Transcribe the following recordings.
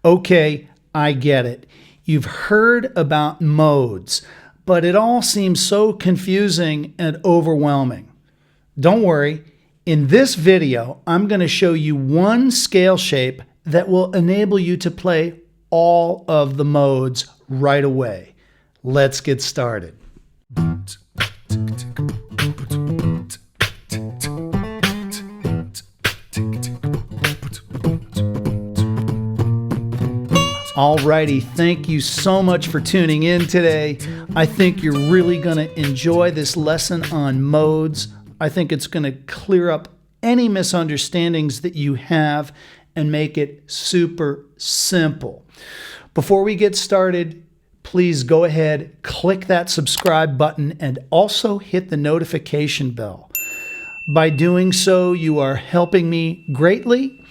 Okay, I get it. You've heard about modes, but it all seems so confusing and overwhelming. Don't worry. In this video, I'm going to show you one scale shape that will enable you to play all of the modes right away. Let's get started. Alrighty, thank you so much for tuning in today. I think you're really going to enjoy this lesson on modes. I think it's going to clear up any misunderstandings that you have and make it super simple. Before we get started, please go ahead, click that subscribe button, and also hit the notification bell. By doing so, you are helping me greatly.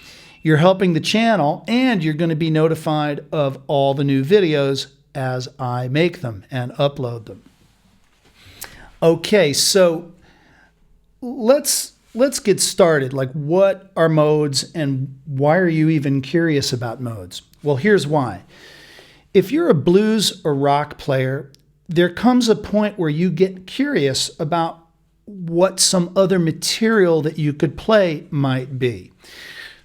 You're helping the channel, and you're going to be notified of all the new videos as I make them and upload them. Okay, so let's get started. Like, what are modes and why are you even curious about modes? Well, here's why. If you're a blues or rock player, there comes a point where you get curious about what some other material that you could play might be.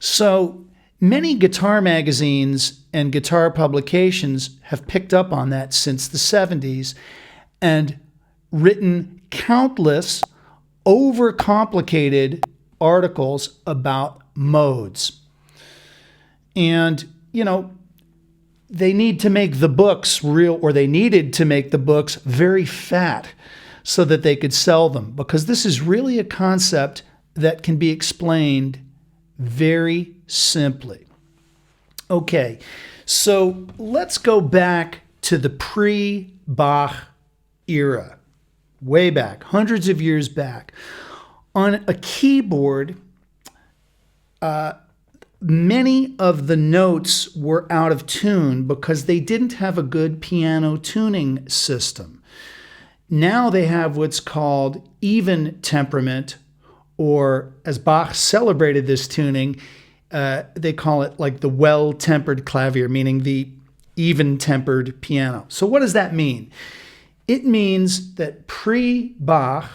So many guitar magazines and guitar publications have picked up on that since the 70s and written countless overcomplicated articles about modes. And, you know, they need to make the books they needed to make the books very fat so that they could sell them, because this is really a concept that can be explained very simply. Okay, so let's go back to the pre-Bach era, way back, hundreds of years back. On a keyboard, many of the notes were out of tune because they didn't have a good piano tuning system. Now they have what's called even temperament, or as Bach celebrated this tuning, they call it like the well-tempered clavier, meaning the even-tempered piano. So what does that mean? It means that pre-Bach,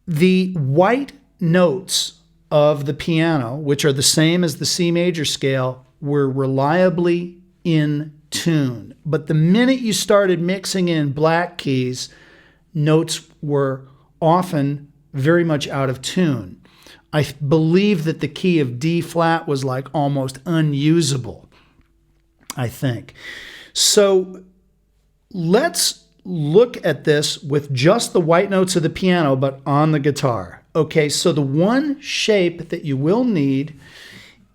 the white notes of the piano, which are the same as the C major scale, were reliably in tune. But the minute you started mixing in black keys, notes were often very much out of tune. I believe that the key of D flat was like almost unusable, I think. So let's look at this with just the white notes of the piano, but on the guitar. Okay, so the one shape that you will need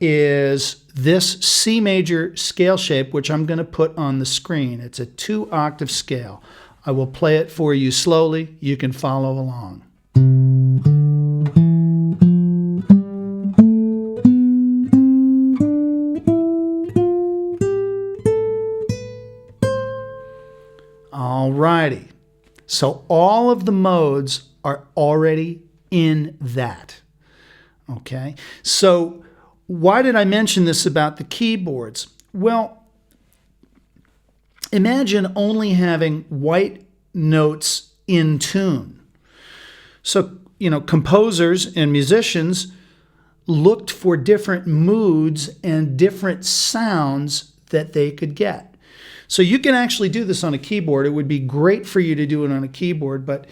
is this C major scale shape, which I'm going to put on the screen. It's a 2-octave scale. I will play it for you slowly. You can follow along. Alrighty, so all of the modes are already in that. Okay, so why did I mention this about the keyboards? Well, imagine only having white notes in tune. So, you know, composers and musicians looked for different moods and different sounds that they could get. So you can actually do this on a keyboard. It would be great for you to do it on a keyboard, but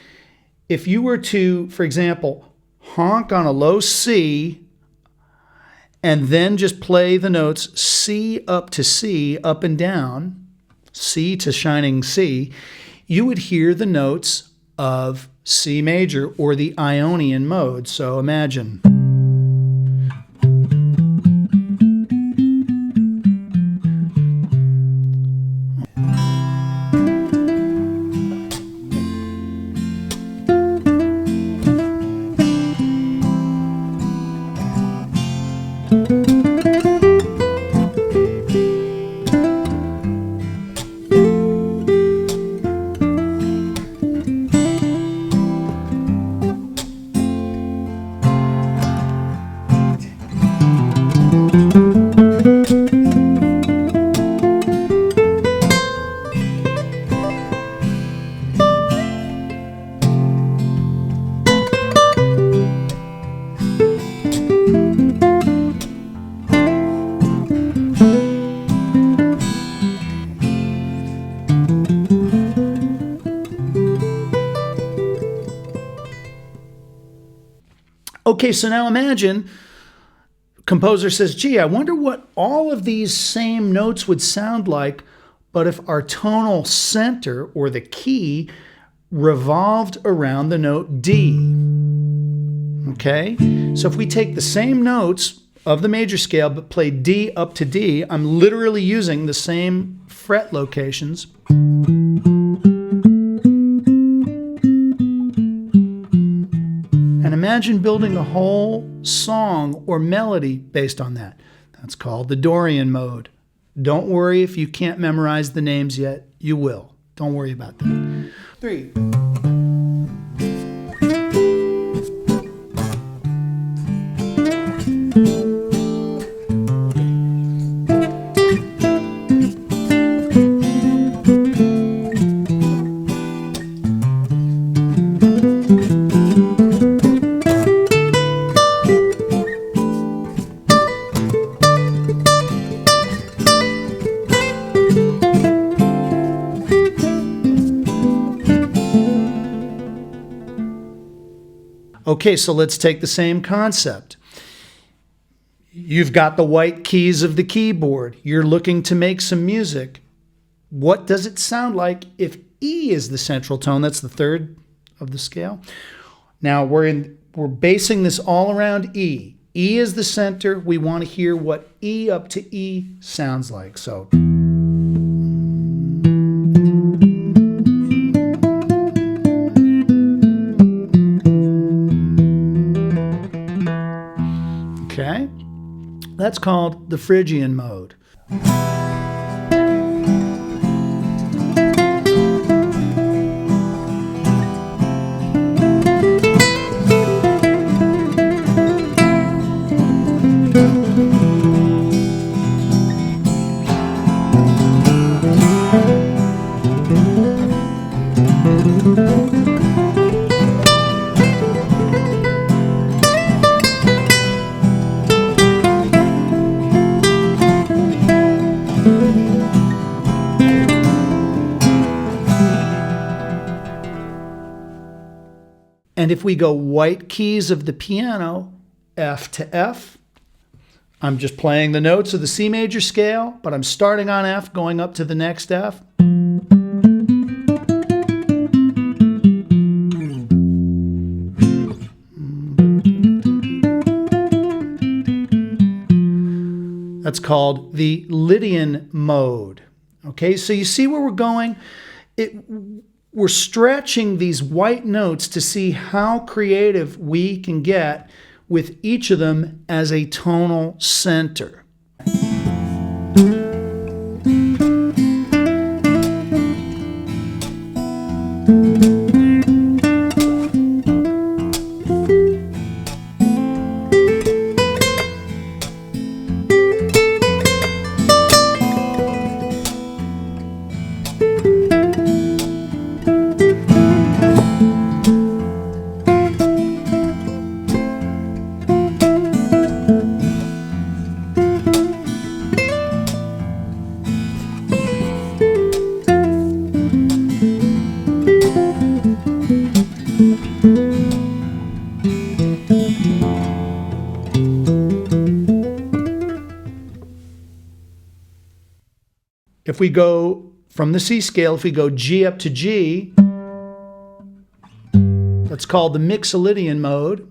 if you were to, for example, honk on a low C and then just play the notes C up to C, up and down, C to shining C, you would hear the notes of C major or the Ionian mode. So imagine. Okay, so now imagine, composer says, gee, I wonder what all of these same notes would sound like, but if our tonal center, or the key, revolved around the note D. Okay? So if we take the same notes of the major scale, but play D up to D, I'm literally using the same fret locations. And imagine building a whole song or melody based on that. That's called the Dorian mode. Don't worry if you can't memorize the names yet. You will. Don't worry about that. 3. Okay, so let's take the same concept. You've got the white keys of the keyboard. You're looking to make some music. What does it sound like if E is the central tone? That's the third of the scale. Now we're basing this all around E. E is the center. We want to hear what E up to E sounds like. So okay, that's called the Phrygian mode. And if we go white keys of the piano, F to F, I'm just playing the notes of the C major scale, but I'm starting on F, going up to the next F. That's called the Lydian mode. Okay, so you see where we're going? We're stretching these white notes to see how creative we can get with each of them as a tonal center. If we go from the C scale, if we go G up to G, that's called the Mixolydian mode.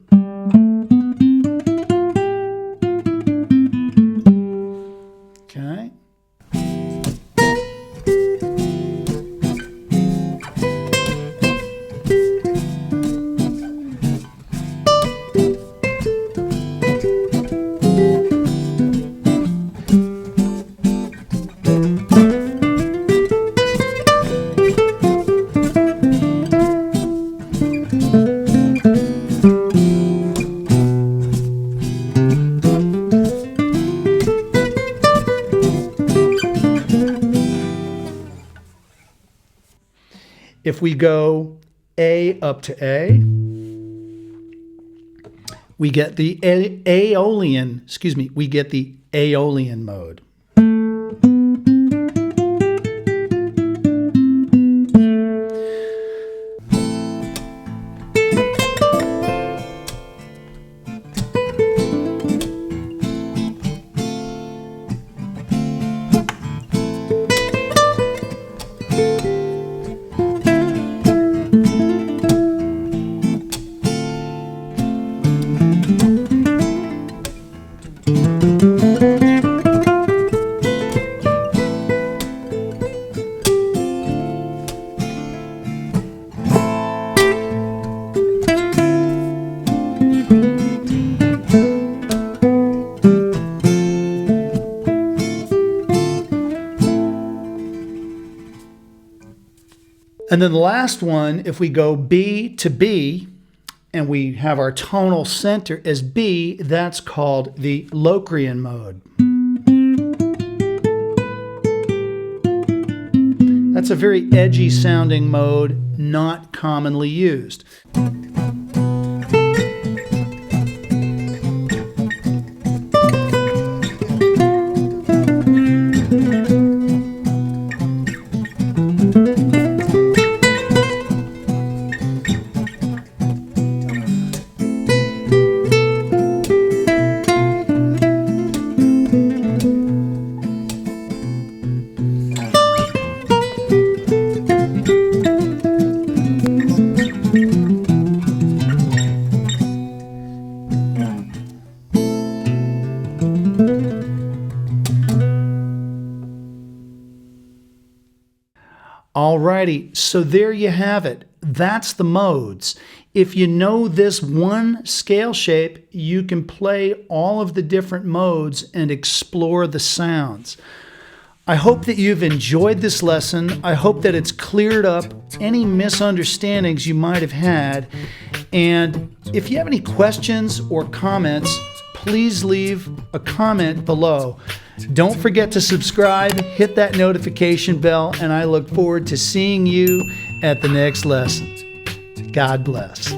Okay. If we go A up to A, we get the Aeolian mode. And then the last one, if we go B to B, and we have our tonal center as B, that's called the Locrian mode. That's a very edgy sounding mode, not commonly used. Alrighty, so there you have it. That's the modes. If you know this one scale shape, you can play all of the different modes and explore the sounds. I hope that you've enjoyed this lesson. I hope that it's cleared up any misunderstandings you might have had. And if you have any questions or comments, please leave a comment below. Don't forget to subscribe, hit that notification bell, and I look forward to seeing you at the next lesson. God bless.